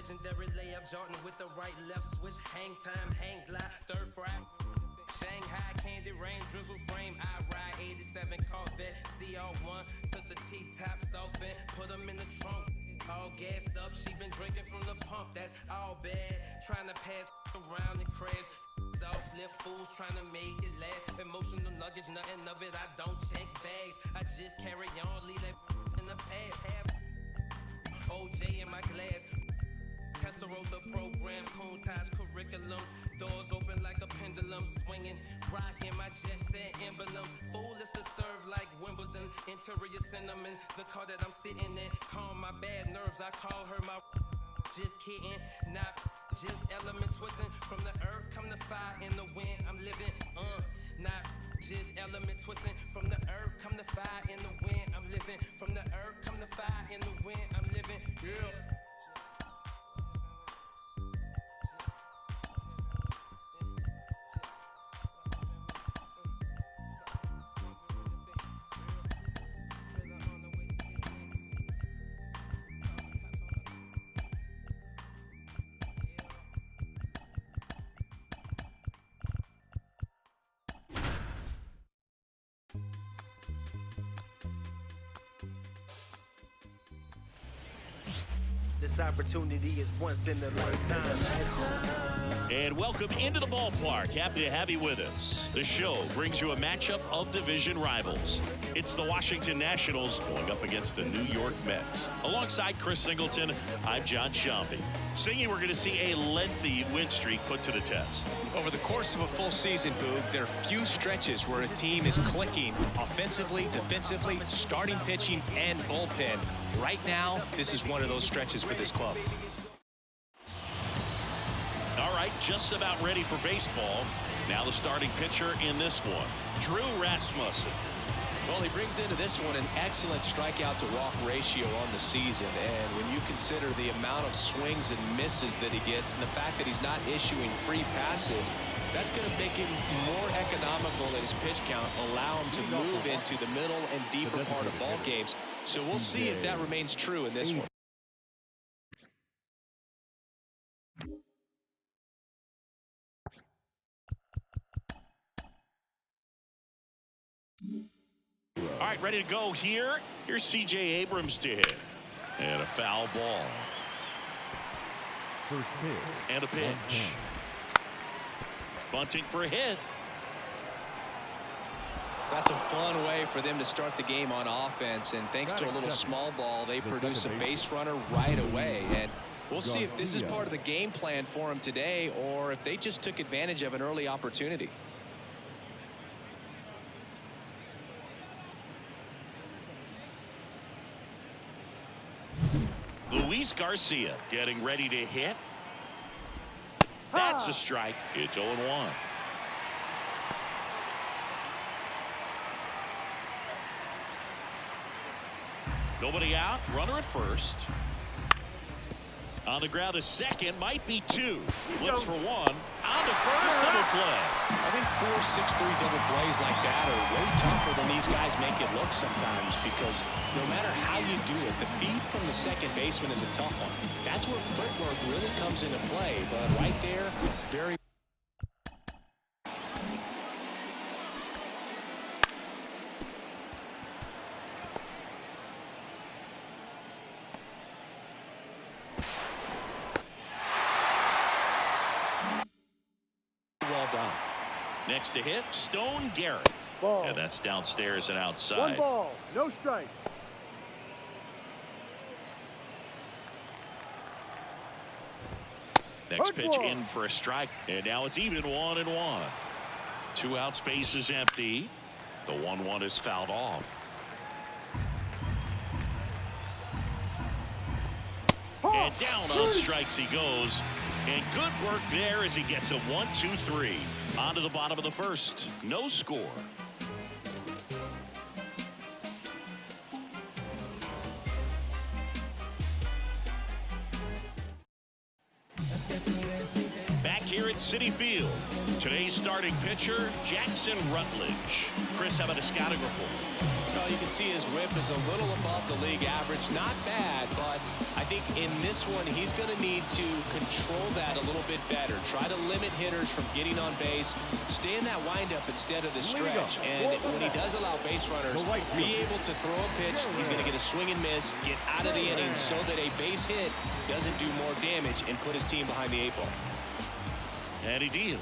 Legendary layup, Jordan with the right left switch. Hang time, hang glide, stir fry. Shanghai, candy rain, drizzle frame. I ride 87 Corvette, CR1. Took the T-tops off and put them in the trunk. All gassed up, she been drinking from the pump. That's all bad. Trying to pass around and crash. Off flip fools trying to make it last. Emotional luggage, nothing of it. I don't check bags. I just carry on, leave that in the past. Have OJ in my glass. Testarossa program, Kuntage curriculum. Doors open like a pendulum, swinging, rocking my jet set emblems. Foolish to serve like Wimbledon. Interior cinnamon, the car that I'm sitting in. Calm my bad nerves, I call her my. Just kidding, not just element twisting. From the earth come the fire in the wind. I'm living, not just element twisting. From the earth come the fire in the wind. I'm living. From the earth come the fire in the wind. I'm living, yeah. This opportunity is once in a lifetime. And welcome into the ballpark. Happy to have you with us. The show brings you a matchup of division rivals. It's the Washington Nationals going up against the New York Mets. Alongside Chris Singleton, I'm John Shambi. Singing, we're going to see a lengthy win streak put to the test. Over the course of a full season, Boog, there are few stretches where a team is clicking offensively, defensively, starting pitching, and bullpen. Right now, this is one of those stretches for this club. All right, just about ready for baseball. Now the starting pitcher in this one, Drew Rasmussen. Well, he brings into this one an excellent strikeout to walk ratio on the season. And when you consider the amount of swings and misses that he gets and the fact that he's not issuing free passes, that's going to make him more economical in his pitch count, allow him to move into the middle and deeper part of ball games. So we'll see if that remains true in this one. All right, ready to go here. Here's C.J. Abrams to hit. And a foul ball. First pitch. And a pitch. Bunting for a hit. That's a fun way for them to start the game on offense. And thanks to a little small ball, they produce a base runner right away. And we'll see if this is part of the game plan for them today or if they just took advantage of an early opportunity. Luis Garcia getting ready to hit. That's a strike. It's 0-1. Nobody out. Runner at first. On the ground, a second. Might be two. Flips for one. On to first. Double play. I think 4, 6, 3 double plays like that are way tougher than these guys make it look sometimes, because no matter how you do it, the feed from the second baseman is a tough one. That's where footwork really comes into play. But right there, very. Next to hit, Stone Garrett. Ball. And that's downstairs and outside. 1 ball, no strike. Next pitch in for a strike. And now it's even 1-1. 2 out, space is empty. The 1-1 is fouled off. And down on strikes he goes. And good work there as he gets a 1-2-3. On to the bottom of the first. No score. Back here at Citi Field. Today's starting pitcher, Jackson Rutledge. Chris, how about a scouting report? Well, you can see his whip is a little above the league average. Not bad, but I think in this one, he's going to need to control that a little bit better. Try to limit hitters from getting on base. Stay in that windup instead of the stretch. And when he does allow base runners, be able to throw a pitch. He's going to get a swing and miss, get out of the inning so that a base hit doesn't do more damage and put his team behind the 8 ball. And he deals.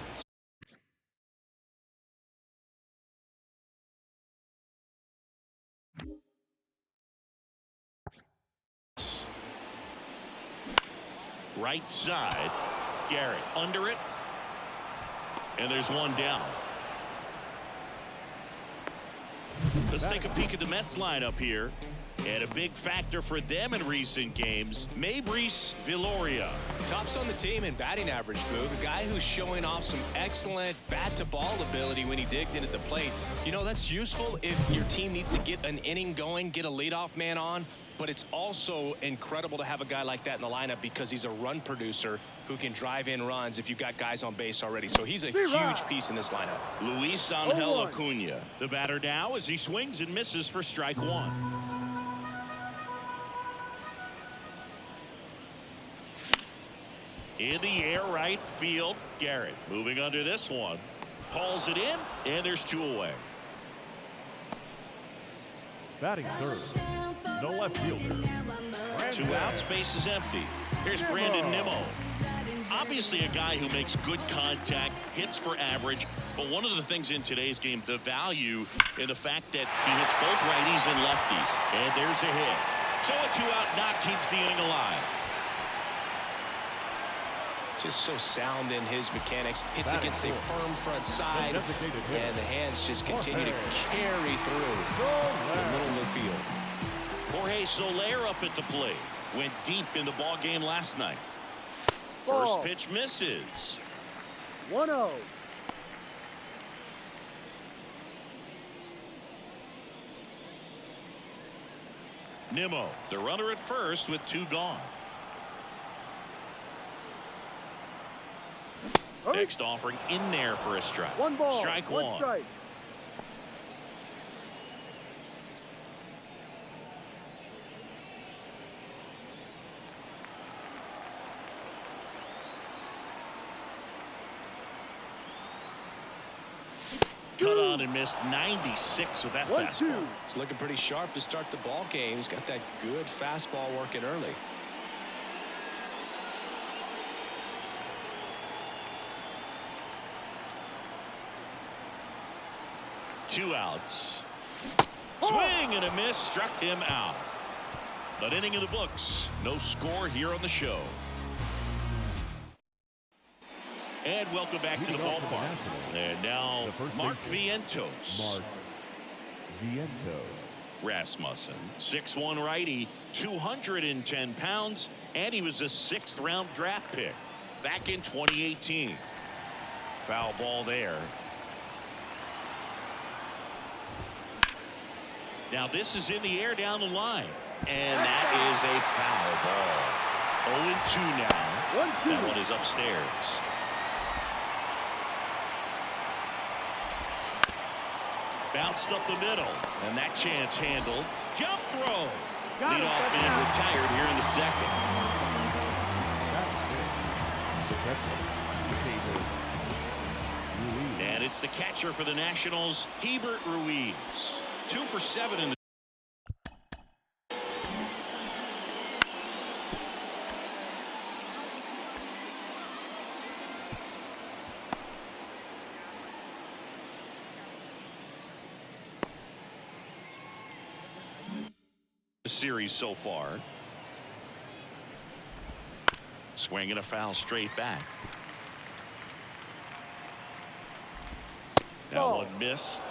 Right side, Garrett under it, and there's one down. Let's take a peek at the Mets lineup here. And a big factor for them in recent games, Mabrice Viloria. Tops on the team in batting average, Boog. A guy who's showing off some excellent bat-to-ball ability when he digs in at the plate. You know, that's useful if your team needs to get an inning going, get a leadoff man on. But it's also incredible to have a guy like that in the lineup because he's a run producer who can drive in runs if you've got guys on base already. So he's a huge piece in this lineup. Luis Angel Acuna, the batter now as he swings and misses for strike one. In the air, right field, Garrett moving under this one. Hauls it in, and there's 2 away. Batting third, no left fielder. 2 outs, base is empty. Here's Brandon Nimmo. Obviously a guy who makes good contact, hits for average, but one of the things in today's game, the value in the fact that he hits both righties and lefties. And there's a hit. So a 2-out knock keeps the inning alive. Just so sound in his mechanics. Hits against a firm front side, and the hands just continue to carry through the middle of the field. Jorge Soler up at the plate. Went deep in the ball game last night. First pitch misses. 1-0. Nimmo, the runner at first with 2 gone. Next offering in there for a strike. 1 ball, strike 1 one. strike. Cut on and missed 96 with that fastball. It's looking pretty sharp to start the ball game. He's got that good fastball working early. Two outs. Swing and a miss, struck him out. An inning in the books. No score here on the show. And welcome back to the ballpark. And now Mark Vientos. Rasmussen, 6'1" righty, 210 pounds, and he was a 6th round draft pick back in 2018. Foul ball there. Now this is in the air down the line, and that is a foul ball. 0-2 now. That one is upstairs. Bounced up the middle, and that chance handled. Jump throw. Leadoff man retired here in the 2nd. And it's the catcher for the Nationals, Hebert Ruiz. 2 for 7 in the series so far. Swinging a foul straight back. That one missed.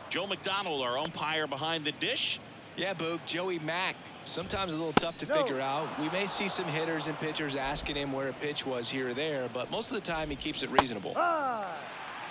Joe McDonald, our umpire behind the dish. Yeah, Boog, Joey Mack. Sometimes a little tough to figure out. We may see some hitters and pitchers asking him where a pitch was here or there, but most of the time he keeps it reasonable.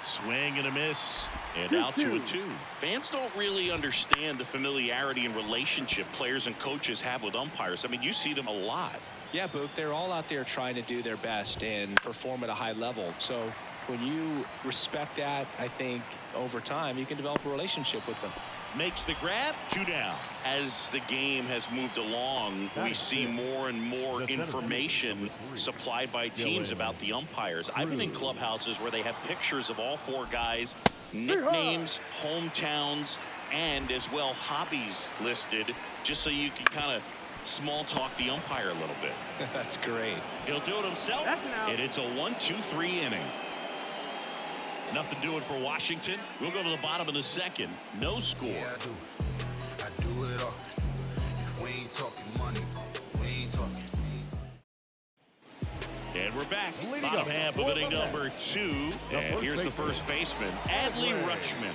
Swing and a miss, and out to a 2. Fans don't really understand the familiarity and relationship players and coaches have with umpires. I mean, you see them a lot. Yeah, Boog, they're all out there trying to do their best and perform at a high level. So When you respect that, I think over time you can develop a relationship with them. Makes the grab, 2 down. As the game has moved along, we see more and more information supplied by teams about the umpires. I've been in clubhouses where they have pictures of all 4 guys, nicknames, hometowns, and as well hobbies listed, just so you can kind of small talk the umpire a little bit. That's great. He'll do it himself, and it's a 1-2-3 inning. Nothing doing for Washington. We'll go to the bottom of the second. No score. Yeah, I do it often. If we ain't talking money, we ain't talking. And we're back. Bottom half of inning number 2. And here's the first baseman, Adley Rutschman.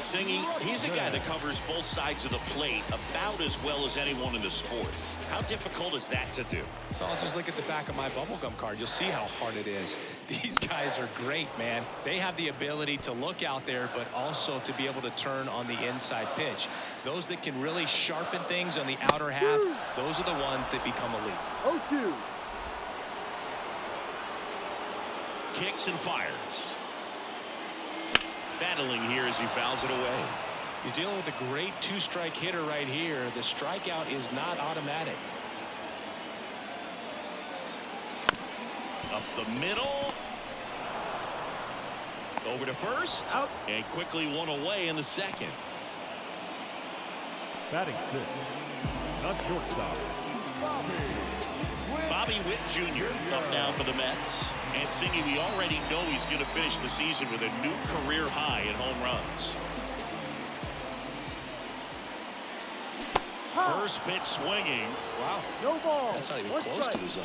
Singing, he's a guy that covers both sides of the plate about as well as anyone in the sport. How difficult is that to do? Well, just look at the back of my bubblegum card. You'll see how hard it is. These guys are great, man. They have the ability to look out there, but also to be able to turn on the inside pitch. Those that can really sharpen things on the outer half, those are the ones that become elite. 0-2. Kicks and fires. Battling here as he fouls it away. He's dealing with a great 2-strike hitter right here. The strikeout is not automatic. Up the middle. Over to first. Out. And quickly one away in the second. Batting 6. Not shortstop. Bobby Witt Jr. up now for the Mets. And Singy, we already know he's going to finish the season with a new career high in home runs. First pitch swinging. Wow. No ball. That's not even One close to strike. the zone.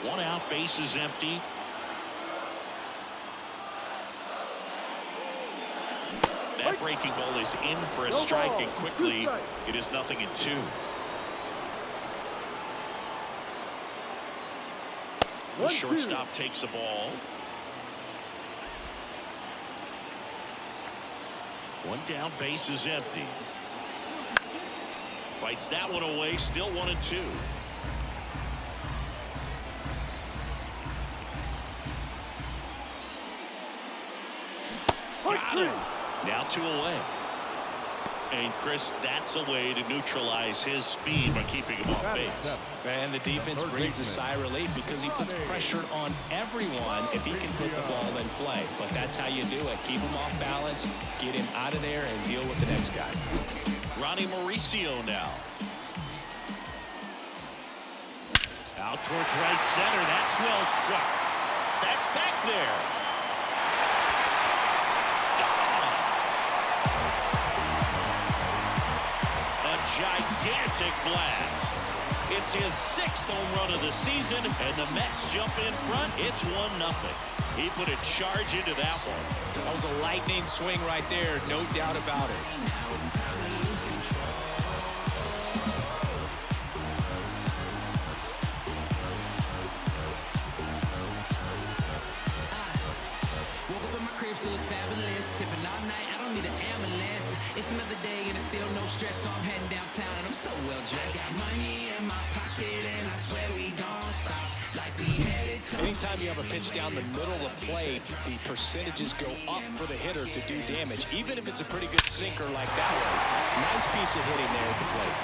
1 out, bases empty. That breaking ball is in for a No strike, ball. and quickly 2 strikes. it is 0-2. The 1-2. shortstop takes the ball. 1 down, base is empty. Fights that one away, still 1-2. Got him. Now 2 away. And Chris, that's a way to neutralize his speed by keeping him off base. And the defense brings a sigh of relief because he puts pressure on everyone if he can put the ball in play. But that's how you do it. Keep him off balance, get him out of there, and deal with the next guy. Ronnie Mauricio now. Out towards right center. That's well struck. That's back there. A gigantic blast. It's his 6th home run of the season, and the Mets jump in front. It's 1-0. He put a charge into that one. That was a lightning swing right there, no doubt about it. Woke up in my crib, still look fabulous. Sipping all night, I don't need an ambulance. It's another day and it's still no stress, so I'm heading downtown and I'm so well dressed. Got money in my pocket and I swear we don't stop. Like we headed to. Anytime you have a pitch down the middle of the plate, the percentages go up for the hitter to do damage, even if it's a pretty good sinker like that one. Nice piece of hitting there at the plate.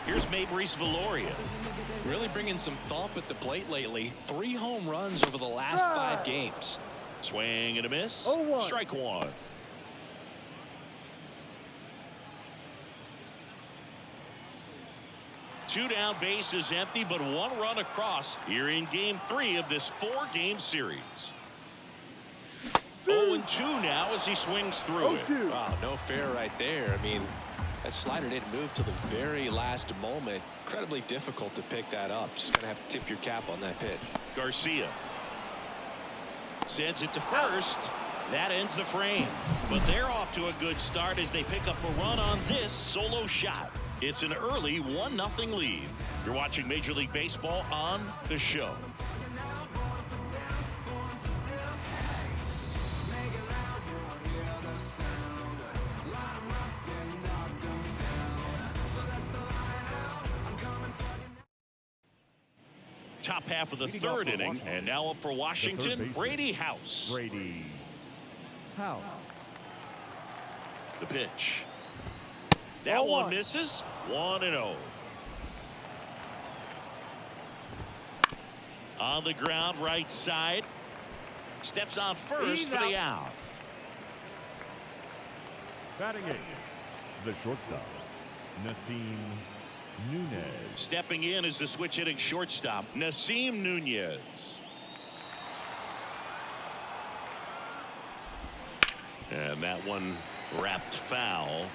Here's Mabrice Viloria. Really bringing some thump at the plate lately. 3 home runs over the last 5 games. Swing and a miss. 0-1. Strike 1. Two down, base is empty, but 1 run across here in game 3 of this 4-game series. 0-2 now as he swings through it. Wow, no fair right there. I mean, that slider didn't move till the very last moment. Incredibly difficult to pick that up. Just gonna have to tip your cap on that pitch. Garcia sends it to first. That ends the frame. But they're off to a good start as they pick up a run on this solo shot. It's an early 1-0 lead. You're watching Major League Baseball on The Show. top half of the third inning. And now up for Washington, Brady House. Brady House. The pitch. That one misses. 1-0. On the ground, right side. Steps on first for the out. Batting eighth, the shortstop, Nasim Nunez. Stepping in is the switch hitting shortstop, Nasim Nunez. And that one wrapped foul.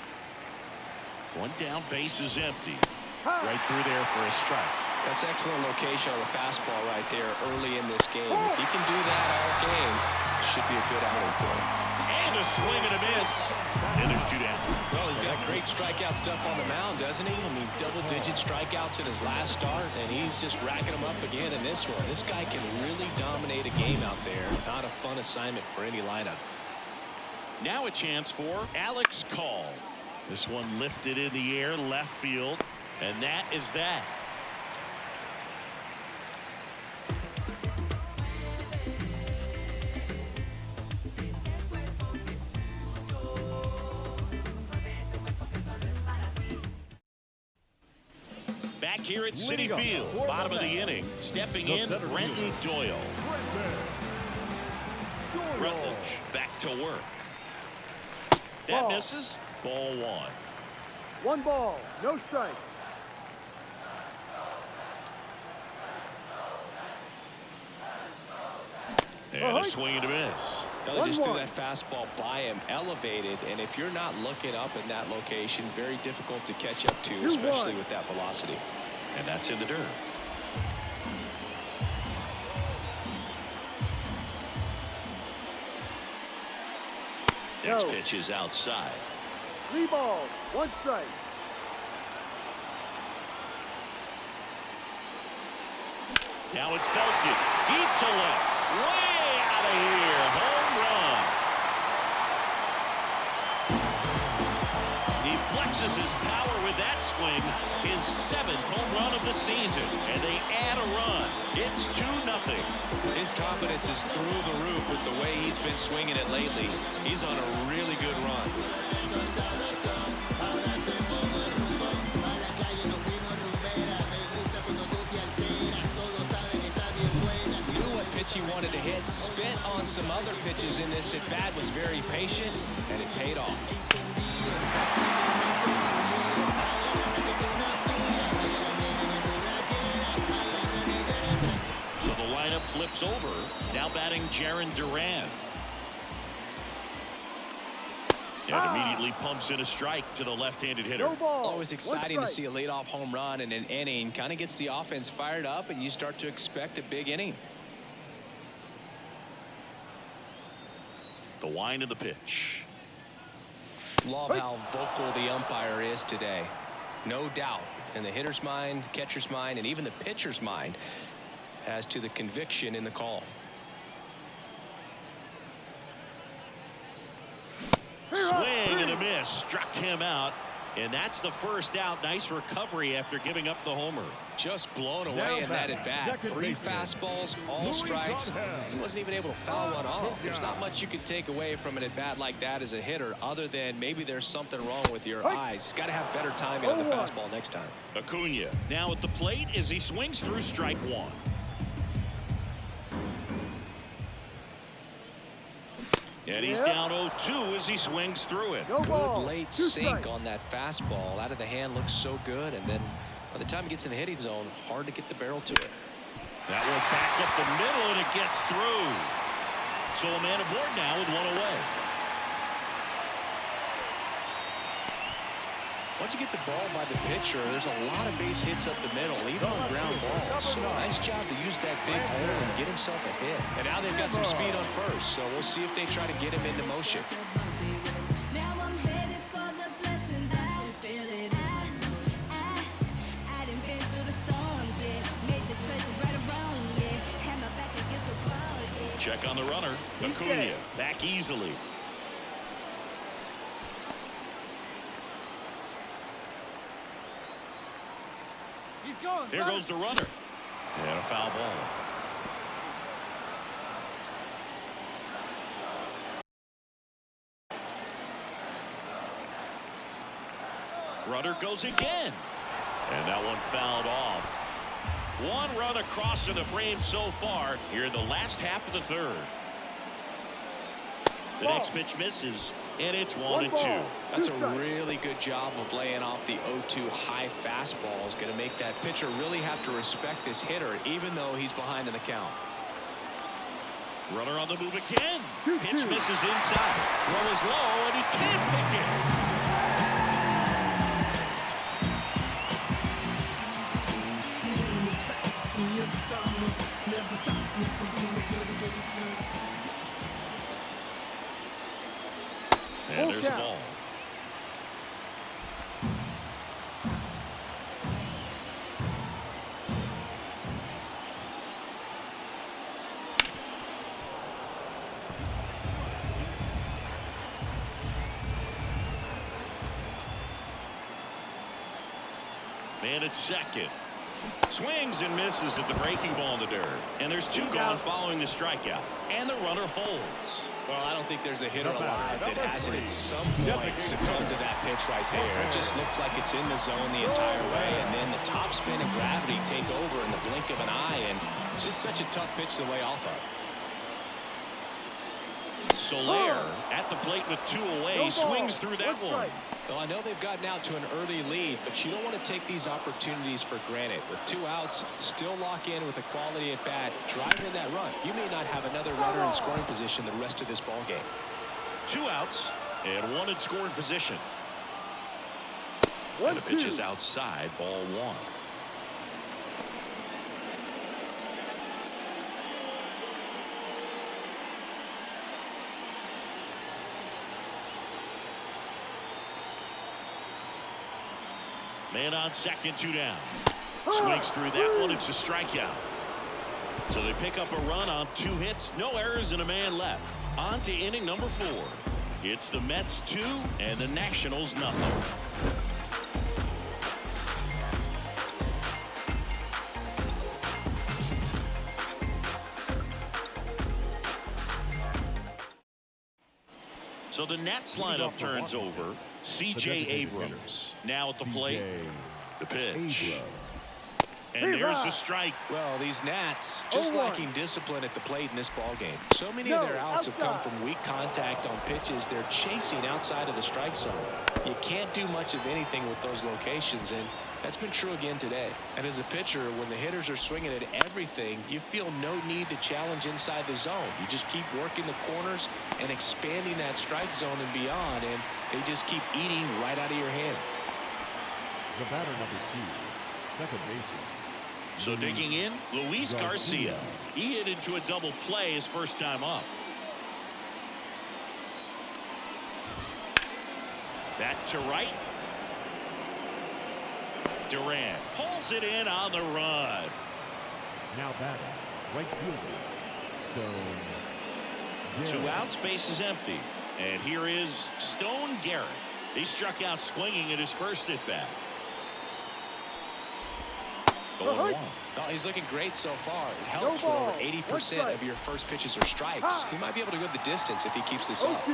One down, base is empty. Right through there for a strike. That's excellent location on the fastball right there early in this game. If he can do that all game, should be a good outing for him. And a swing and a miss. And there's 2 down. Well, he's got great strikeout stuff on the mound, doesn't he? I mean, double-digit strikeouts in his last start, and he's just racking them up again in this one. This guy can really dominate a game out there. Not a fun assignment for any lineup. Now a chance for Alex Call. This one lifted in the air, left field, and that is that. Back here at Citi Field, bottom of the inning, stepping in, Brenton Doyle. Rutledge back to work. That misses. Ball 1. 1 ball, no strike. And a swing and a miss. Now they just threw that fastball by him, elevated, and if you're not looking up in that location, very difficult to catch up to, especially with that velocity. And that's in the dirt. Next pitch is outside. 3 balls, 1 strike. Now it's belted deep to left, way out of here. Home run. He flexes his power with that swing, his 7th home run of the season, and they add a run. It's 2-0. His confidence is through the roof with the way he's been swinging it lately. He's on a really good run. He wanted to hit, spit on some other pitches in this at bat, was very patient, and it paid off. So the lineup flips over. Now batting Jarren Duran. And immediately pumps in a strike to the left-handed hitter. No ball. Always exciting to see a leadoff home run in an inning. Kind of gets the offense fired up, and you start to expect a big inning. The wind of the pitch. Love how vocal the umpire is today. No doubt in the hitter's mind, catcher's mind, and even the pitcher's mind as to the conviction in the call. Swing and a miss. Struck him out. And that's the first out. Nice recovery after giving up the homer. Just blown away in that at bat. 3 fastballs, all strikes. He wasn't even able to foul one off. There's not much you can take away from an at bat like that as a hitter, other than maybe there's something wrong with your eyes. Got to have better timing on the fastball next time. Acuna now at the plate as he swings through strike 1. And he's down 0-2 as he swings through it. Good late sink on that fastball. Out of the hand looks so good, and then by the time it gets in the hitting zone, hard to get the barrel to it. That one back up the middle, and it gets through. So a man aboard now with 1 away. Once you get the ball by the pitcher, there's a lot of base hits up the middle, even on ground balls. So nice job to use that big hole and get himself a hit. And now they've got some speed on first, so we'll see if they try to get him into motion. Check on the runner. Acuna back easily. There goes the runner. And a foul ball. Runner goes again. And that one fouled off. One run across in the frame so far here in the last half of the third. The next pitch misses, and it's 1-2. That's a really good job of laying off the 0-2 high fastball. Is going to make that pitcher really have to respect this hitter, even though he's behind in the count. Runner on the move again. Pitch misses inside. Throw is low, and he can't pick it. And there's a ball. Man at second. Swings and misses at the breaking ball in the dirt. And there's two gone following the strikeout. And the runner holds. Well, I don't think there's a hitter alive that hasn't at some point succumbed to that pitch right there. It just looks like it's in the zone the entire way, and then the top spin and gravity take over in the blink of an eye, and it's just such a tough pitch to lay off of. Soler at the plate with two away, swings through that one. Well, I know they've gotten out to an early lead, but you don't want to take these opportunities for granted. With two outs, still lock in with a quality at bat, drive in that run. You may not have another runner in scoring position the rest of this ball game. Two outs and one in scoring position. And the pitch is outside, ball one. Man on second, two down. Swings through that one. It's a strikeout. So they pick up a run on two hits, no errors, and a man left. On to inning number 4. It's the Mets 2 and the Nationals nothing. So the Nets lineup turns over. C.J. Abrams now at the plate. The pitch. And there's the strike. Well, these Nats just lacking discipline at the plate in this ball game. So many of their outs have come from weak contact on pitches they're chasing outside of the strike zone. You can't do much of anything with those locations, and that's been true again today. And as a pitcher, when the hitters are swinging at everything, you feel no need to challenge inside the zone. You just keep working the corners and expanding that strike zone and beyond, and they just keep eating right out of your hand. The batter number 2, second baseman. So digging in, Luis Garcia. He hit into a double play his first time up. That to right. Durant pulls it in on the run. Now batting, right fielder, Stone. Two outs, base is empty. And here is Stone Garrett. He struck out swinging at his first at bat. 0-1. Well, he's looking great so far. It helps when over 80% of your first pitches are strikes. He might be able to go the distance if he keeps this up.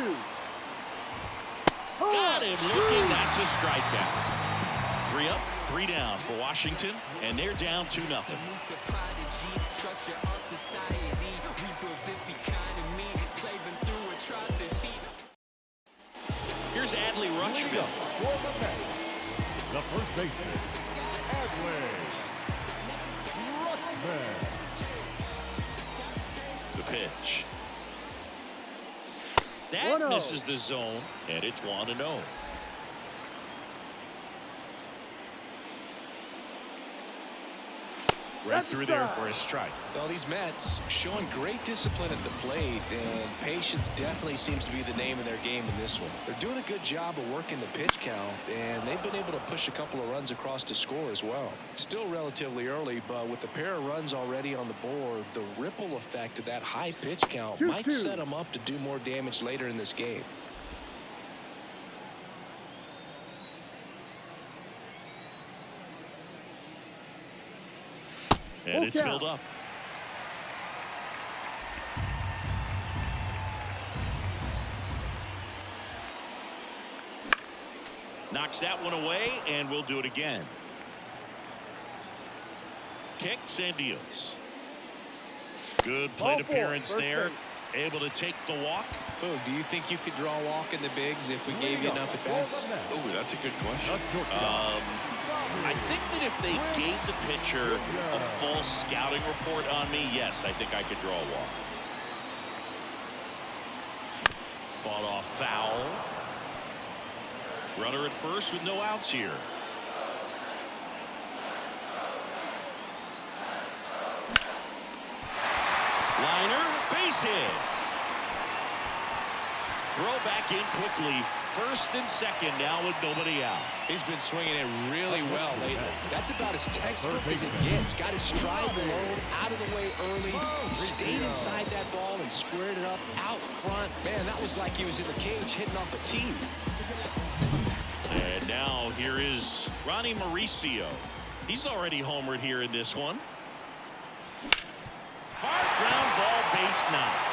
Got him looking. That's a strikeout. 3 up, 3 down for Washington, and they're down 2-0. Here's Adley Rutschman. The first baseman, Adley Rutschman. The pitch. That misses the zone, and it's 1-0. Right through there for a strike. Well, these Mets showing great discipline at the plate, and patience definitely seems to be the name of their game in this one. They're doing a good job of working the pitch count, and they've been able to push a couple of runs across to score as well. Still relatively early, but with the pair of runs already on the board, the ripple effect of that high pitch count might set them up to do more damage later in this game. And it's filled up. Knocks that one away, and we'll do it again. Kicks and deals. Good plate appearance there. Able to take the walk. Oh, do you think you could draw a walk in the bigs if we gave you enough at bats? Oh, that's a good question. I think that if they gave the pitcher a full scouting report on me, yes, I think I could draw a walk. Fought off foul. Runner at first with no outs here. Liner, base hit. Throw back in quickly. First and second now with nobody out. He's been swinging it really well lately. That's about as textbook as it gets. Got his stride low, out of the way early. He stayed inside that ball and squared it up out front. Man, that was like he was in the cage hitting off a tee. And now here is Ronnie Mauricio. He's already homered here in this one. Hard ground ball, base knock.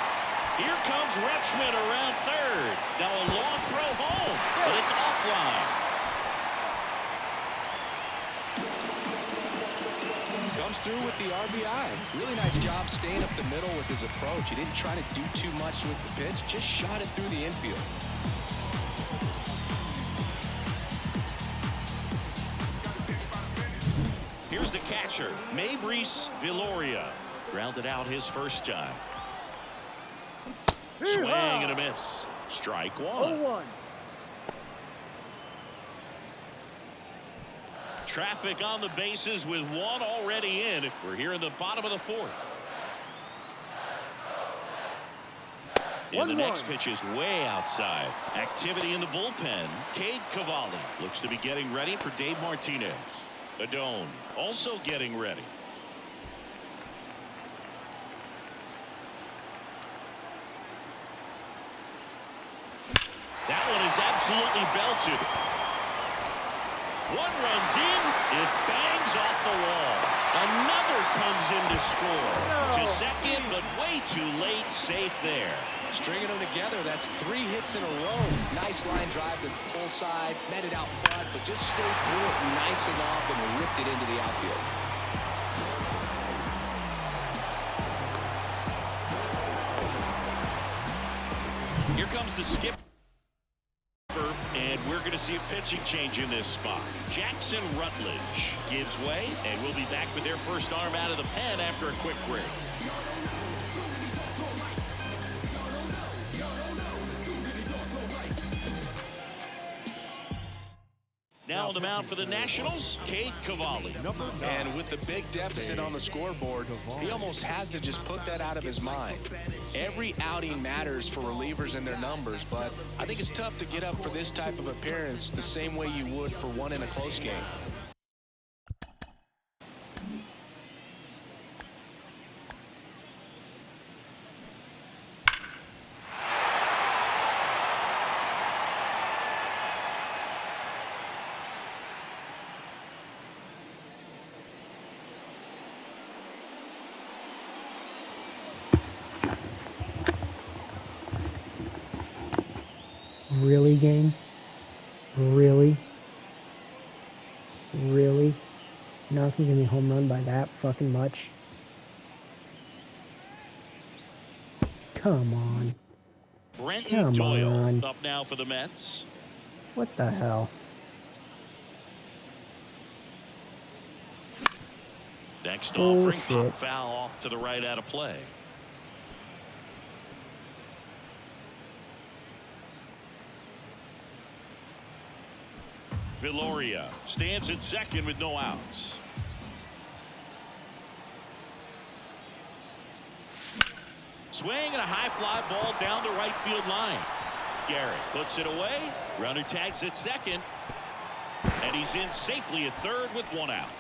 Here comes Rutschman around third. Now a long throw home, but it's offline. Comes through with the RBI. Really nice job staying up the middle with his approach. He didn't try to do too much with the pitch, just shot it through the infield. Here's the catcher, Mabrice Viloria. Grounded out his first time. Swing and a miss. Strike one. 0-1. Traffic on the bases with one already in. We're here in the bottom of the fourth. And the next pitch is way outside. Activity in the bullpen. Cade Cavalli looks to be getting ready for Dave Martinez. Adone also getting ready. That one is absolutely belted. One runs in. It bangs off the wall. Another comes in to score. To second, but way too late. Safe there. Stringing them together, that's 3 hits in a row. Nice line drive to the pull side, met it out front, but just stayed through it nice enough and ripped it into the outfield. Here comes the skip. And we're going to see a pitching change in this spot. Jackson Rutledge gives way, and we'll be back with their first arm out of the pen after a quick break. Now on the mound for the Nationals, Cade Cavalli. And with the big deficit on the scoreboard, he almost has to just put that out of his mind. Every outing matters for relievers and their numbers, but I think it's tough to get up for this type of appearance the same way you would for one in a close game. Really, game? Really? Really? You're not gonna give me a home run by that fucking much? Come on. Brenton Doyle up now for the Mets. What the hell? Next offering, pop foul off to the right out of play. Viloria stands at second with no outs. Swing and a high fly ball down the right field line. Garrett puts it away. Runner tags at second. And he's in safely at third with one out.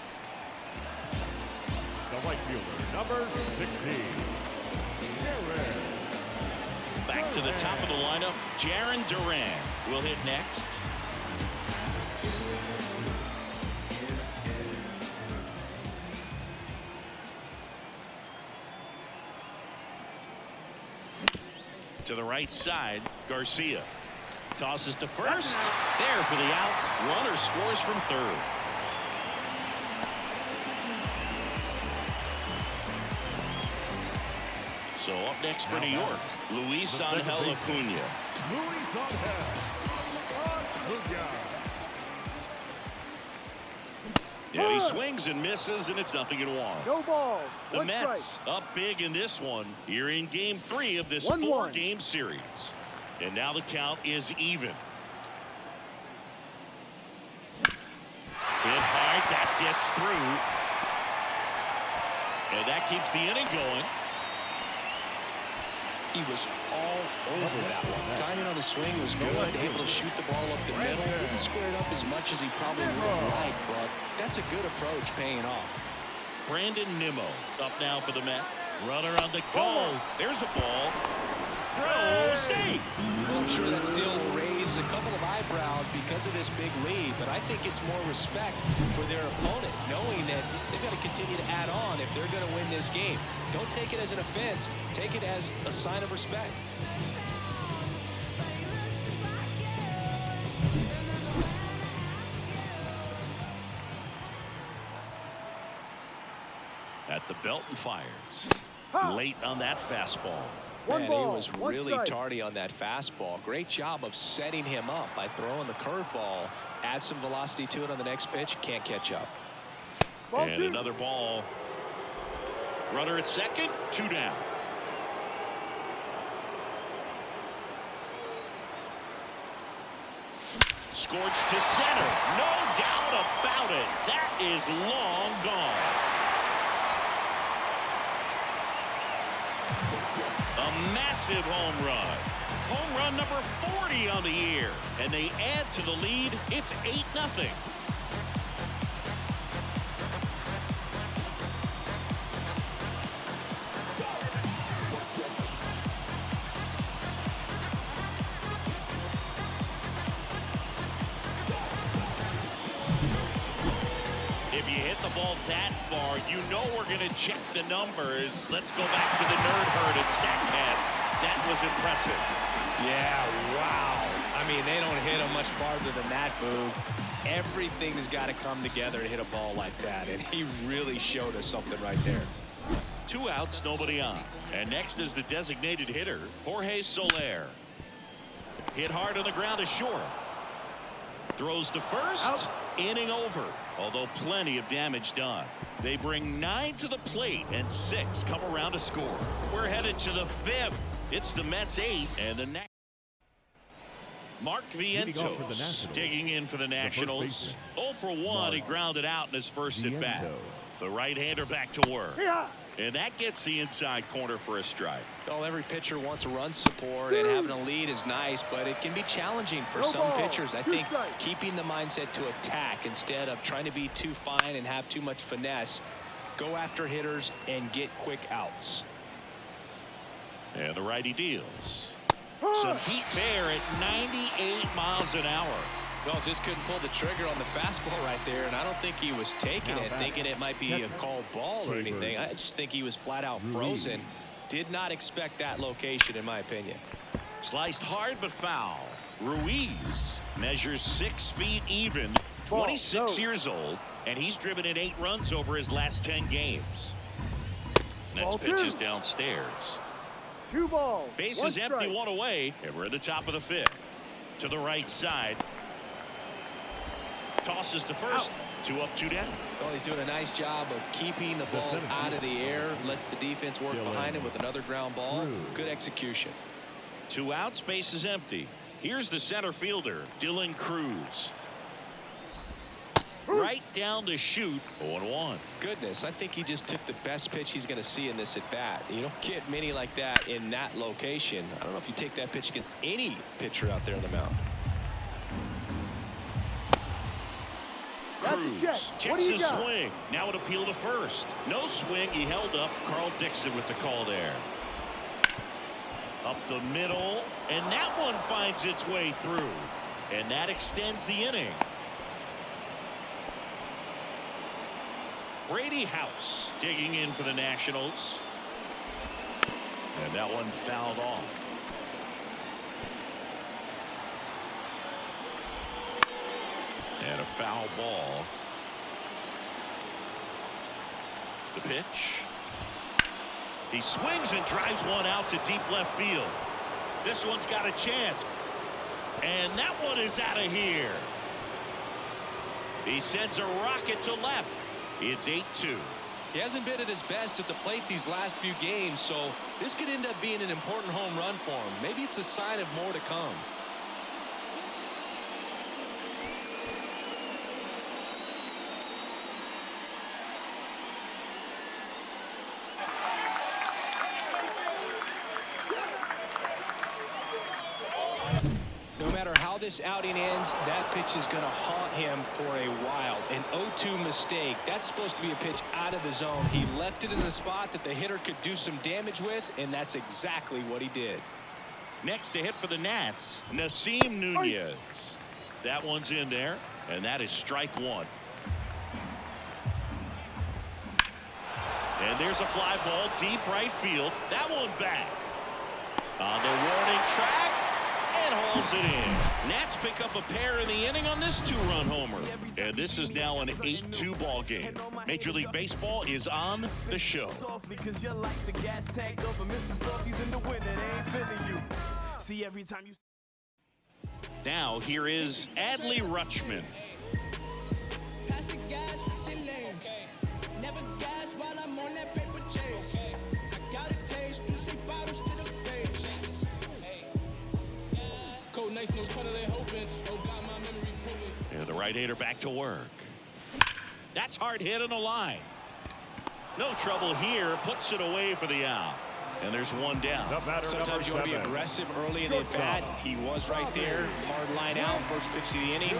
The right fielder, number 16. Back to the top of the lineup. Jarren Duran will hit next. To the right side, Garcia. Tosses to first. There for the out. Runner scores from third. So up next for New York, Luis Angel Acuna. Luis Angel Acuna. Yeah, he swings and misses, and it's 0-1. No ball. The Mets up big in this one here in Game 3 of this 4-game series. And now the count is even. Hit hard, that gets through. And that keeps the inning going. He was all over that one. Timing on the swing was good. Able to shoot the ball up the middle. Didn't square it up as much as he probably would have liked, but that's a good approach paying off. Brandon Nimmo up now for the Mets. Runner on the go. There's a ball. Throw, safe. Well, I'm sure that still raises a couple of eyebrows because of this big lead, but I think it's more respect for their opponent, knowing that they've got to continue to add on if they're going to win this game. Don't take it as an offense. Take it as a sign of respect. At the belt and fires. Late on that fastball. Man, he was really tardy on that fastball. Great job of setting him up by throwing the curveball. Add some velocity to it on the next pitch. Can't catch up. And another ball. Runner at second. 2 down. Scorched to center. No doubt about it. That is long gone. A massive home run. Home run number 40 on the year. And they add to the lead. It's 8-0. If you hit the ball that far, you know we're going to check the numbers. Let's go back to the Nerd Herd and StatCast. That was impressive. Yeah, wow. I mean, they don't hit him much farther than that, Boo. Everything's got to come together to hit a ball like that, and he really showed us something right there. 2 outs, nobody on. And next is the designated hitter, Jorge Soler. Hit hard on the ground to short. Throws to first. Out. Inning over. Although plenty of damage done. They bring 9 to the plate and 6 come around to score. We're headed to the 5th. It's the Mets 8 and the next. Mark Vientos digging in for the Nationals. 0 for 1. He grounded out in his first at bat. The right-hander back to work. And that gets the inside corner for a strike. Well, every pitcher wants a run support, and having a lead is nice, but it can be challenging for some pitchers. I think keeping the mindset to attack instead of trying to be too fine and have too much finesse. Go after hitters and get quick outs. And the righty deals. Some heat there at 98 miles an hour. Well, just couldn't pull the trigger on the fastball right there, and I don't think he was taking it, thinking it might be a called ball or anything. I just think he was flat out frozen. Did not expect that location, in my opinion. Sliced hard but foul. Ruiz measures 6 feet even, 26 years old, and he's driven in 8 runs over his last 10 games. Next pitch is downstairs. 2 balls. Base is empty, 1 away, and we're at the top of the 5th. To the right side. Tosses to first. 2 up, 2 down. Well, he's doing a nice job of keeping the ball out of the air. Lets the defense work behind him with another ground ball. Good execution. 2 outs, base is empty. Here's the center fielder, Dylan Cruz. Right down the chute, 0-1. Goodness, I think he just took the best pitch he's going to see in this at bat. You don't get many like that in that location. I don't know if you take that pitch against any pitcher out there on the mound. Cruz checks his swing. Now an appeal to first. No swing. He held up. Carl Dixon with the call there. Up the middle. And that one finds its way through. And that extends the inning. Brady House digging in for the Nationals. And that one fouled off. And a foul ball. The pitch. He swings and drives one out to deep left field. This one's got a chance. And that one is out of here. He sends a rocket to left. It's 8-2. He hasn't been at his best at the plate these last few games, so this could end up being an important home run for him. Maybe it's a sign of more to come. No matter how this outing ends, that pitch is going to haunt him for a while. An 0-2 mistake. That's supposed to be a pitch out of the zone. He left it in a spot that the hitter could do some damage with, and that's exactly what he did. Next to hit for the Nats, Nasim Nunez. That one's in there, and that is strike one. And there's a fly ball deep right field. That one back. On the warning track. And hauls it in. Nats pick up a pair in the inning on this two-run homer. And this is now an 8-2 ball game. Major League Baseball is on the show. Now here is Adley Rutschman. And the right-hander back to work. That's hard hit on the line. No trouble here. Puts it away for the out. And there's one down. Sometimes you want to be aggressive early in the at-bat. He was right there. Hard line out. First pitch of the inning.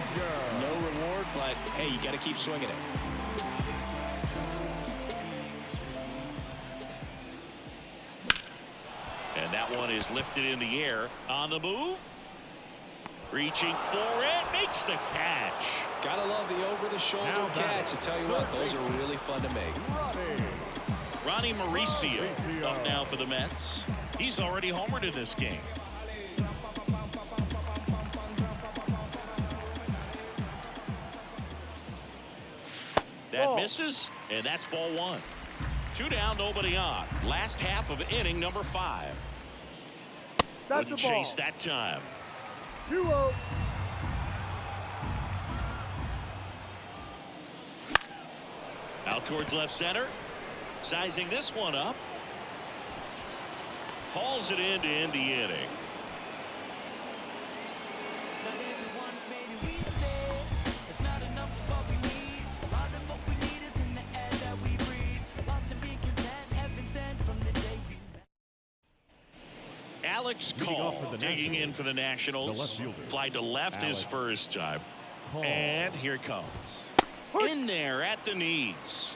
No reward, but hey, you got to keep swinging it. And that one is lifted in the air. On the move. Reaching for it. Makes the catch. Gotta love the over-the-shoulder catch. I tell you what, those are really fun to make. Ronnie Mauricio up now for the Mets. He's already homered in this game. That misses, and that's ball one. 2 down, nobody on. Last half of inning number 5. Wouldn't chase that time. 2-0. Out towards left center. Sizing this one up. Hauls it in to end the inning. Alex Call digging in for the Nationals. Fly to left his first time. And here it comes. In there at the knees.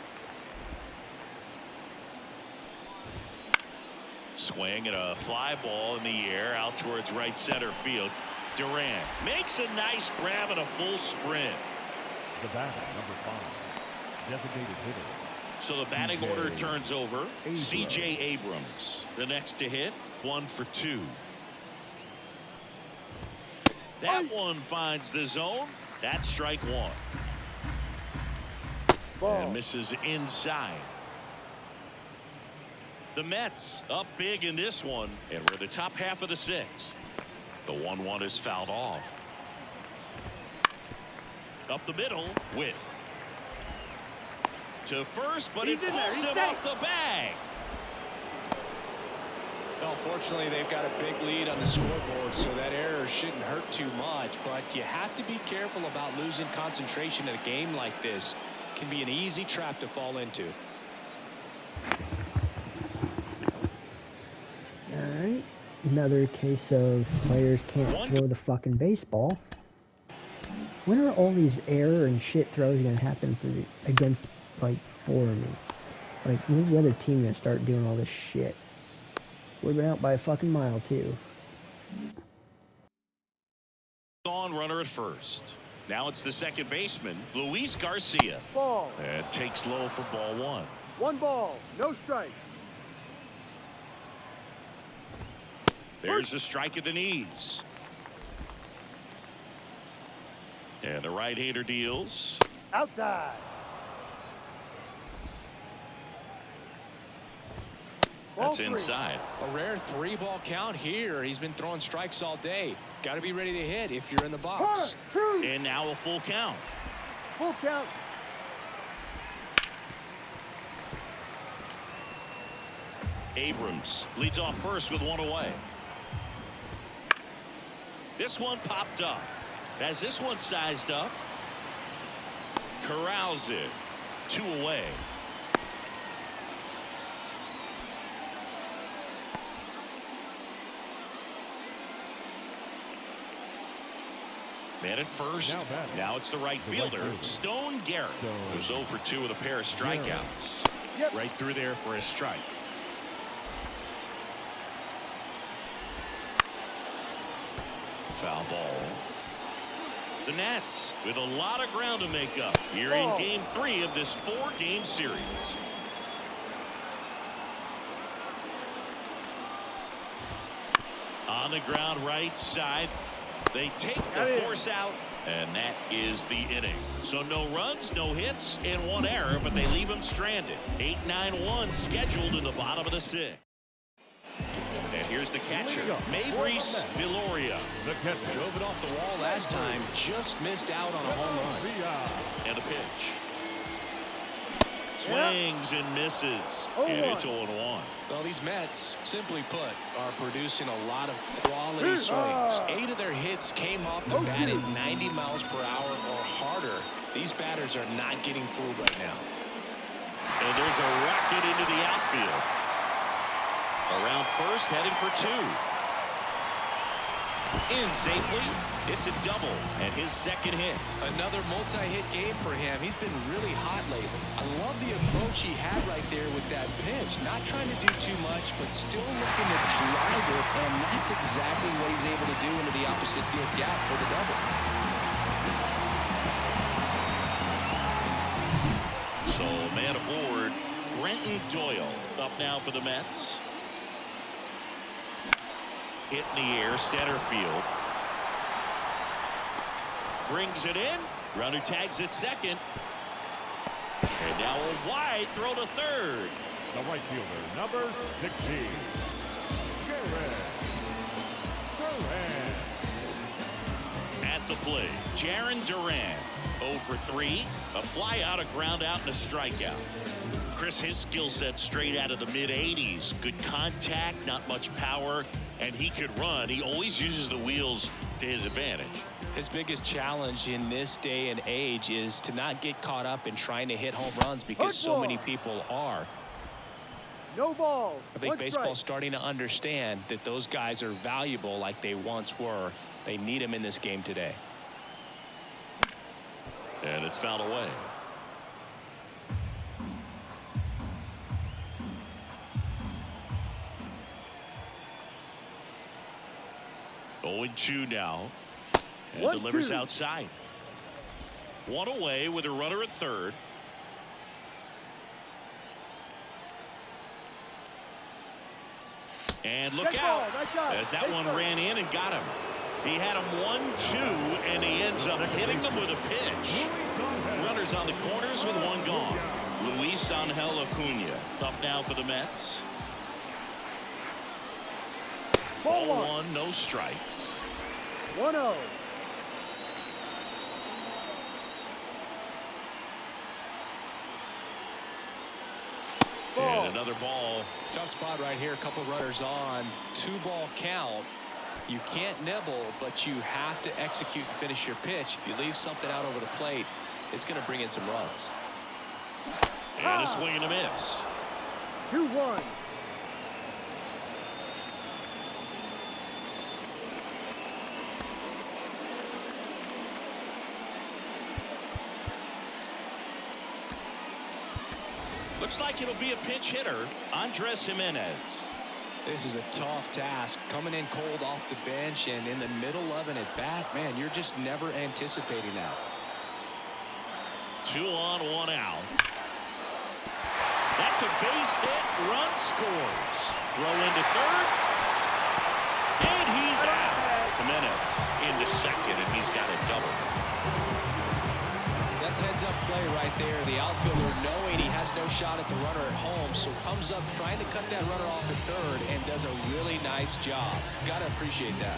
Swing and a fly ball in the air out towards right center field. Durant makes a nice grab and a full sprint. The batter, number 5, designated hitter. So the batting order turns over. C.J. Abrams, the next to hit, 1 for 2. That one finds the zone. That's strike one. And misses inside. The Mets up big in this one, and we're the top half of the 6th. The 1-1 is fouled off. Up the middle, Witt. To first, but it pulls him off the bag. Well, fortunately, they've got a big lead on the scoreboard, so that error shouldn't hurt too much. But you have to be careful about losing concentration in a game like this. It can be an easy trap to fall into. All right. Another case of players can't throw the fucking baseball. When are all these error and shit throws going to happen against, like, for me? Like, when's the other team going to start doing all this shit? We've been out by a fucking mile, too. On runner at first. Now it's the second baseman, Luis Garcia. Ball. And takes low for ball 1. 1 ball, no strike. There's a strike at the knees. And the right-hander deals. Outside. That's inside. A rare 3-ball count here. He's been throwing strikes all day. Got to be ready to hit if you're in the box. And now a full count. Full count. Abrams leads off first with 1 away. This one popped up. As this one sized up, corrals it. 2 away. Man at first. Now it's the right fielder, Stone Garrett, who's 0 for 2 with a pair of strikeouts. Right through there for a strike. Foul ball. The Nats with a lot of ground to make up here in Game 3 of this 4-game series. On the ground right side. They take the force out, and that is the inning. So no runs, no hits, and 1 error, but they leave him stranded. 8-9-1 scheduled in the bottom of the 6th. And here's the catcher, Mabrice Viloria. The catcher drove it off the wall last time, just missed out on a home run. And a pitch. Swings and misses, and it's 0-1. Well, these Mets, simply put, are producing a lot of quality swings. 8 of their hits came off the bat at 90 miles per hour or harder. These batters are not getting fooled right now. And there's a rocket into the outfield. Around first, heading for 2. In safely. It's a double and his 2nd hit. Another multi-hit game for him. He's been really hot lately. I love the approach he had right there with that pitch. Not trying to do too much, but still looking to drive it, and that's exactly what he's able to do into the opposite field gap for the double. So, man aboard, Brenton Doyle up now for the Mets. Hit in the air, center field. Brings it in. Runner tags at 2nd. And now a wide throw to 3rd. The right fielder, number 16. At the plate, Jaron Duran. 0 for 3. A fly out, a ground out, and a strikeout. Chris, his skill set straight out of the mid-80s. Good contact, not much power, and he could run. He always uses the wheels to his advantage. His biggest challenge in this day and age is to not get caught up in trying to hit home runs because so many people are. No ball. I think baseball's starting to understand that those guys are valuable like they once were. They need them in this game today. And it's fouled away. Oh, 0-2 now. And delivers outside. 1 away with a runner at 3rd. And look out as that one ran in and got him. He had him 1-2, and he ends up hitting them with a pitch. Runners on the corners with 1 gone. Luis Angel Acuna up now for the Mets. Ball 1, no strikes. 1-0. And another ball. Tough spot right here. A couple runners on. 2-ball count. You can't nibble, but you have to execute and finish your pitch. If you leave something out over the plate, it's going to bring in some runs. And a swing and a miss. 2-1. Looks like it'll be a pinch hitter, Andres Jimenez. This is a tough task. Coming in cold off the bench and in the middle of an at-bat, man, you're just never anticipating that. 2 on, 1 out. That's a base hit. Run scores. Throw into 3rd. And he's out. Jimenez into 2nd, and he's got a double. That's heads-up play right there. The outfielder knowing he has no shot at the runner at home, so comes up trying to cut that runner off at third and does a really nice job. Got to appreciate that.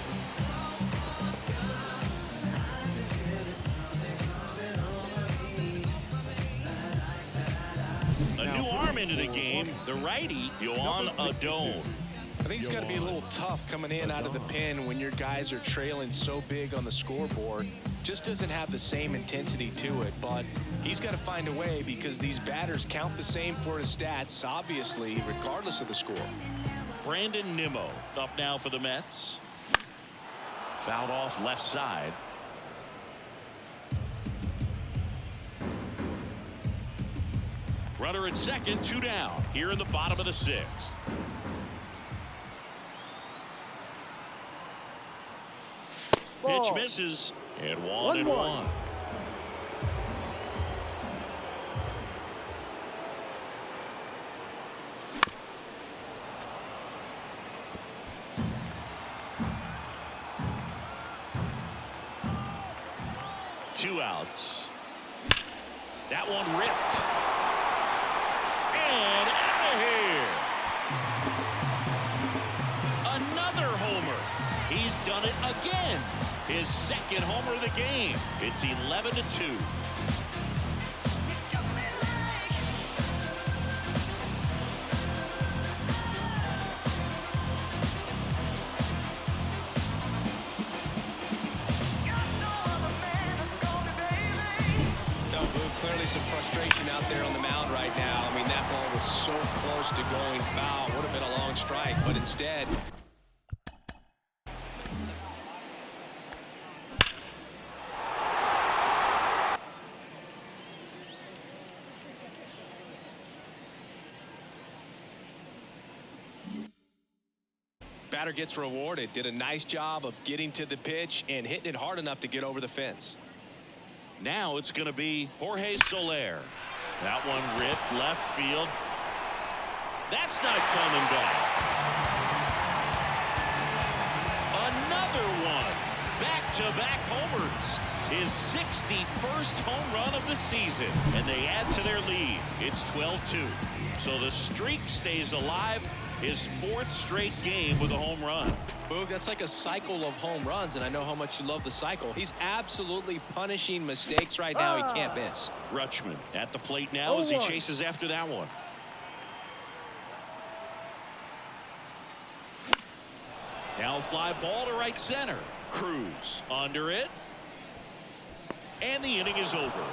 A new arm into the game, the righty, Yohan Adon. I think it's got to be a little tough coming in out of the pen when your guys are trailing so big on the scoreboard. Just doesn't have the same intensity to it, but he's got to find a way because these batters count the same for his stats, obviously, regardless of the score. Brandon Nimmo up now for the Mets. Fouled off left side. Runner at second, 2 down here in the bottom of the 6th. Ball. Pitch misses, and 1-1. 2 outs. That one ripped. And out of here. Another homer. He's done it again. His second homer of the game. It's 11-2. Clearly some frustration out there on the mound right now. I mean, that ball was so close to going foul. Would have been a long strike, but instead. Batter gets rewarded. Did a nice job of getting to the pitch and hitting it hard enough to get over the fence. Now it's going to be Jorge Soler. That one ripped left field. That's not coming back. Another one. Back-to-back homers. His 61st home run of the season. And they add to their lead. It's 12-2. So the streak stays alive. His 4th straight game with a home run. Boog, that's like a cycle of home runs, and I know how much you love the cycle. He's absolutely punishing mistakes right now. He can't miss. Rutschman at the plate now as he chases after that one. Now a fly ball to right center. Cruz under it. And the inning is over.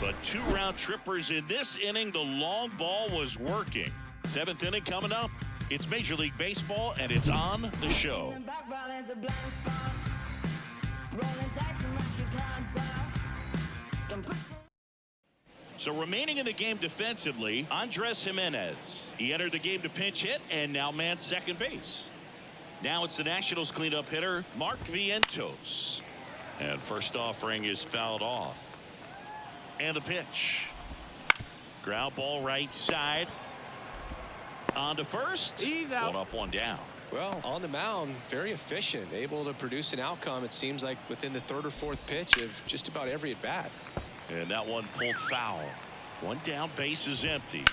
But 2 round trippers in this inning. The long ball was working. 7th inning coming up. It's Major League Baseball, and it's on the show. So remaining in the game defensively, Andres Jimenez. He entered the game to pinch hit and now mans second base. Now it's the Nationals cleanup hitter, Mark Vientos. And first offering is fouled off. And the pitch. Ground ball right side. On to first. He's out. 1 up, 1 down. Well, on the mound, very efficient, able to produce an outcome, it seems like, within the 3rd or 4th pitch of just about every at bat. And that one pulled foul. 1 down, base is empty.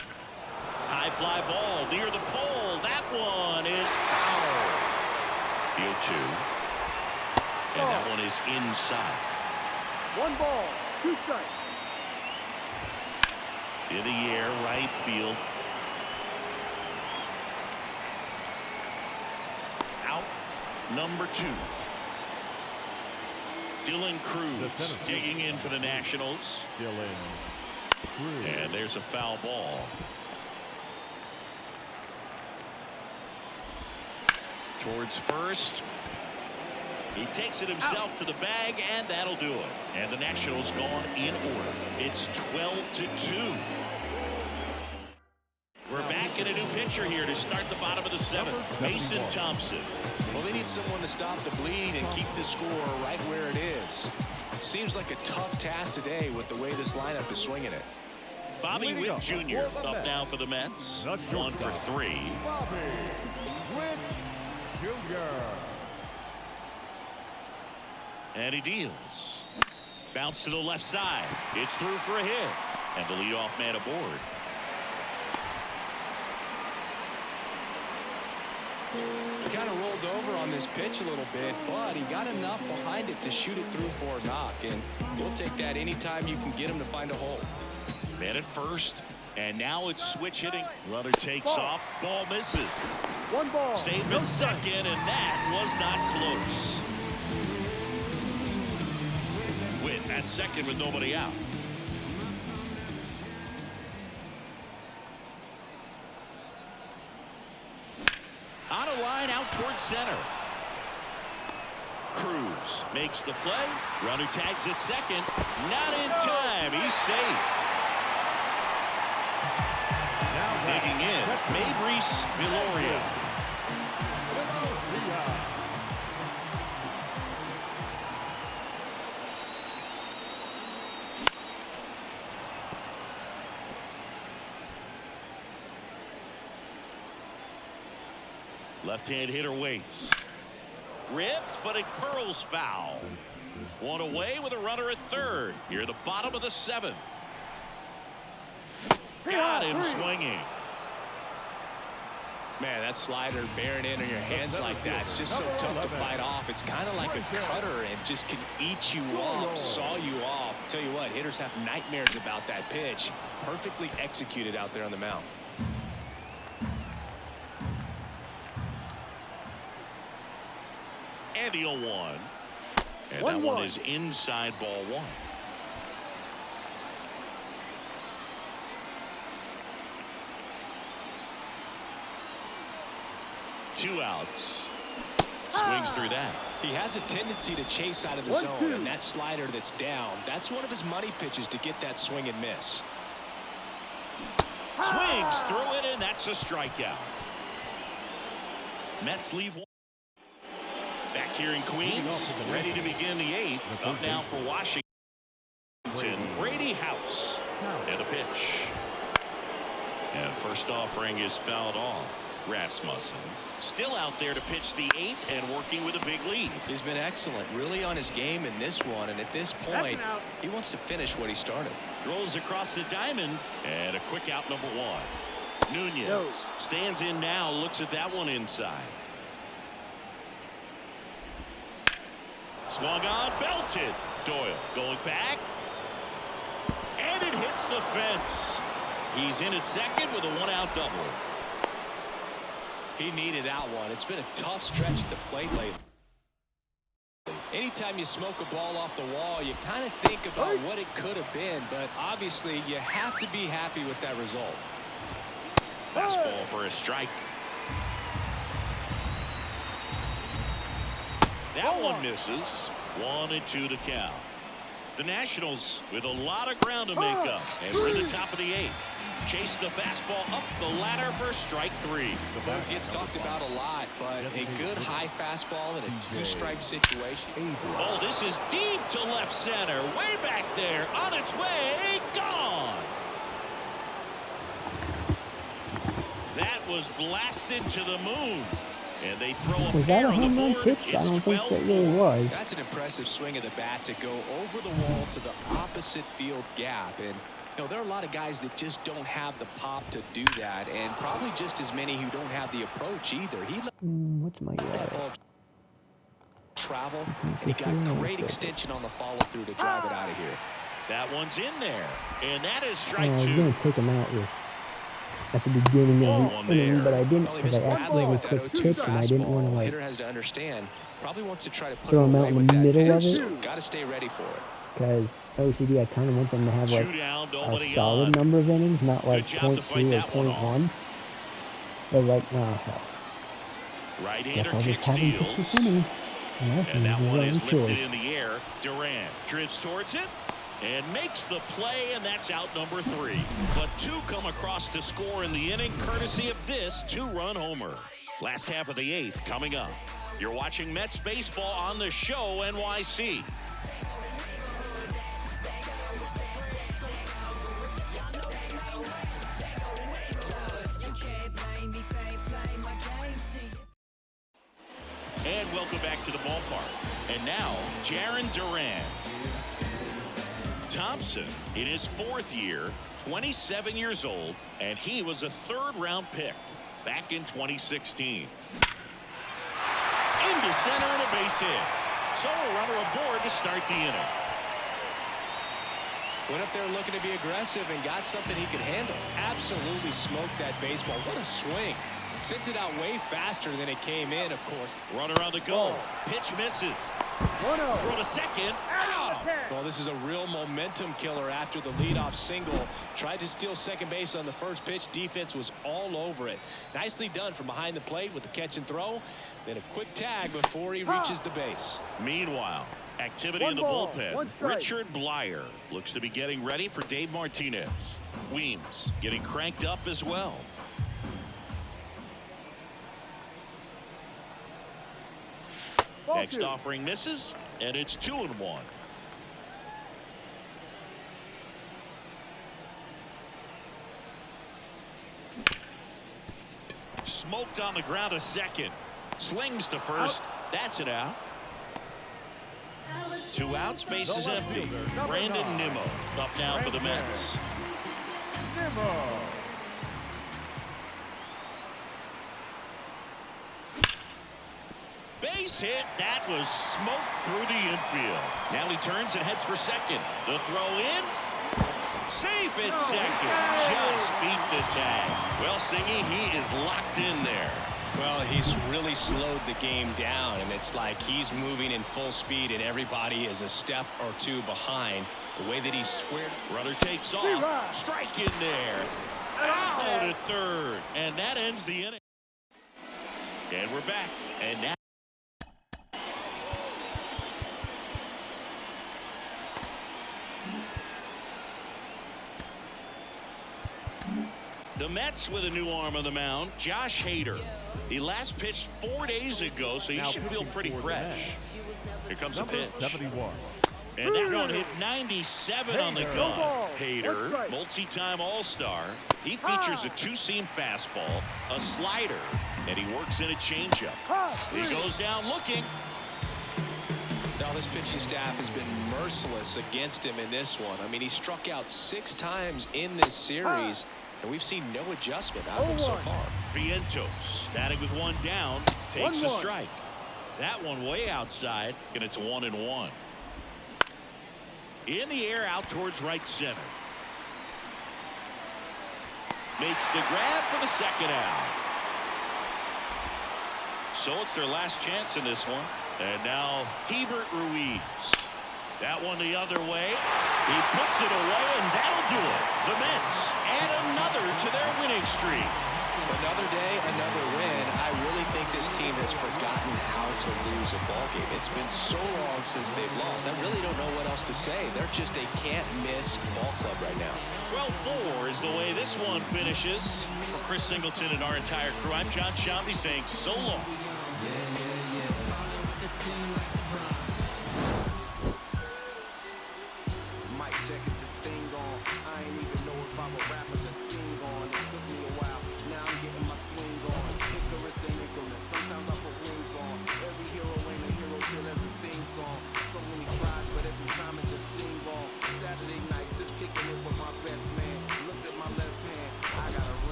High fly ball near the pole. That one is foul. Field 2. And that one is inside. 1 ball, 2 strikes. In the air, right field. Out, number 2. Dylan Cruz digging in for the Nationals. And there's a foul ball. Towards first. He takes it himself to the bag, and that'll do it. And the Nationals gone in order. It's 12-2. We're back in a new pitcher here to start the bottom of the 7th. Mason Thompson. Well, they need someone to stop the bleed and keep the score right where it is. Seems like a tough task today with the way this lineup is swinging it. Bobby Witt Jr. up now for the Mets. 1 for 3. Bobby Witt Jr. And he deals. Bounce to the left side. It's through for a hit. And the leadoff man aboard. He kind of rolled over on this pitch a little bit, but he got enough behind it to shoot it through for a knock. And you'll take that anytime you can get him to find a hole. Man at first. And now it's switch hitting. Runner takes off. Ball misses. 1 ball. Safe in second, and that was not close. Witt at second with nobody out. On a line out towards center. Cruz makes the play. Runner tags at second. Not in time. He's safe. Digging in, Mabrice Viloria. Left-hand hitter waits. Ripped, but it curls foul. One away with a runner at third. Here at the bottom of the 7th. Got him swinging. Man, that slider bearing in on your hands like that, it's just so tough to fight off. It's kind of like a cutter and just can eat you off, saw you off. Tell you what, hitters have nightmares about that pitch. Perfectly executed out there on the mound. And the 0-1. And that one is inside ball 1. Two outs. Swings through that. He has a tendency to chase out of the zone, and that slider that's down, that's one of his money pitches to get that swing and miss. Swings through it, and that's a strikeout. Mets leave one. Back here in Queens, ready to begin the 8th. Up now for Washington. Brady House. And a pitch. And first offering is fouled off. Rasmussen still out there to pitch the 8th and working with a big lead. He's been excellent, really on his game in this one, and at this point he wants to finish what he started. Rolls across the diamond, and a quick out number 1. Nunez stands in now, looks at that one inside. Swung on, belted. Doyle going back, and it hits the fence. He's in at second with a 1-out double. He needed that one. It's been a tough stretch at the plate lately. Anytime you smoke a ball off the wall, you kind of think about what it could have been, but obviously you have to be happy with that result. Fastball for a strike. That one misses. 1-2 to count. The Nationals with a lot of ground to make up, and we're in the top of the 8th. Chase the fastball up the ladder for strike 3. The ball gets talked about a lot, but a good high fastball in a 2-strike situation. Oh, this is deep to left center, way back there, on its way, gone. That was blasted to the moon. And they throw a pair on the board. It's 12-4. That's an impressive swing of the bat to go over the wall to the opposite field gap. And you know, there are a lot of guys that just don't have the pop to do that, and probably just as many who don't have the approach either. He let what's my that ball travel, and he got great extension on the follow through to drive it out of here. That one's in there, and that is strike 2. I was going to take him out at the beginning of the inning, but I didn't, because I accidentally clicked pitch, and I didn't want to like hitter has to understand, probably wants to try to put throw him out in the middle of it. So got to stay ready for it. Because OCD, I kind of want them to have like a solid number of innings, not like 0.3 or 0.1. But like, no, hell. Right-hander kick steals. And that one is lifted in the air. Durant drifts towards it and makes the play, and that's out number 3. But 2 come across to score in the inning, courtesy of this 2-run homer. Last half of the 8th coming up. You're watching Mets baseball on the show, NYC. And welcome back to the ballpark. And now, Jarren Duran. Thompson in his 4th year, 27 years old, and he was a 3rd-round pick back in 2016. Into center and a base hit. So a runner aboard to start the inning. Went up there looking to be aggressive and got something he could handle. Absolutely smoked that baseball. What a swing. Sent it out way faster than it came in, of course. Runner on the go. Pitch misses. 1-0. Throw to second. Out. Well, this is a real momentum killer after the leadoff single. Tried to steal second base on the first pitch. Defense was all over it. Nicely done from behind the plate with the catch and throw. Then a quick tag before he reaches the base. Meanwhile, activity in the bullpen. Richard Blyer looks to be getting ready for Dave Martinez. Weems getting cranked up as well. Next offering misses, and it's 2-1. Smoked on the ground to second. Slings to first. That's it out. 2 outs, base is empty. Brandon Nimmo up now for the Mets. Base hit. That was smoked through the infield. Now he turns and heads for second. The throw in. Safe at second. Just beat the tag. Well, Singy, he is locked in there. Well, he's really slowed the game down, and it's like he's moving in full speed, and everybody is a step or two behind. The way that he's squared. Runner takes off. Strike in there. Out to third. And that ends the inning. And we're back. And now. The Mets with a new arm on the mound, Josh Hader. He last pitched 4 days ago, so he should feel pretty fresh. Here comes the pitch. 71. And that one hit 97 on the gun. Hader, multi-time All-Star. He features a 2-seam fastball, a slider, and he works in a changeup. He goes down looking. Now this pitching staff has been merciless against him in this one. I mean, he struck out 6 times in this series. And we've seen no adjustment out of him so far. Vientos batting with 1 down, takes a strike. That one way outside, and it's 1-1. In the air out towards right center. Makes the grab for the second out. So it's their last chance in this one. And now Hebert Ruiz. That one the other way. He puts it away, and that'll do it. The Mets add another to their winning streak. Another day, another win. I really think this team has forgotten how to lose a ball game. It's been so long since they've lost. I really don't know what else to say. They're just a can't-miss ball club right now. 12-4 is the way this one finishes. For Chris Singleton and our entire crew, I'm John Shambi saying so long.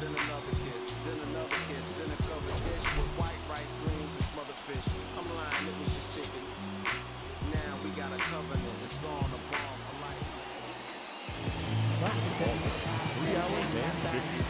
Then another kiss, then another kiss, then a covered dish with white rice, greens, and smothered fish. I'm lying, it was just chicken. Now we got a covenant, it's on a bond for life. 3 hours and 50 seconds.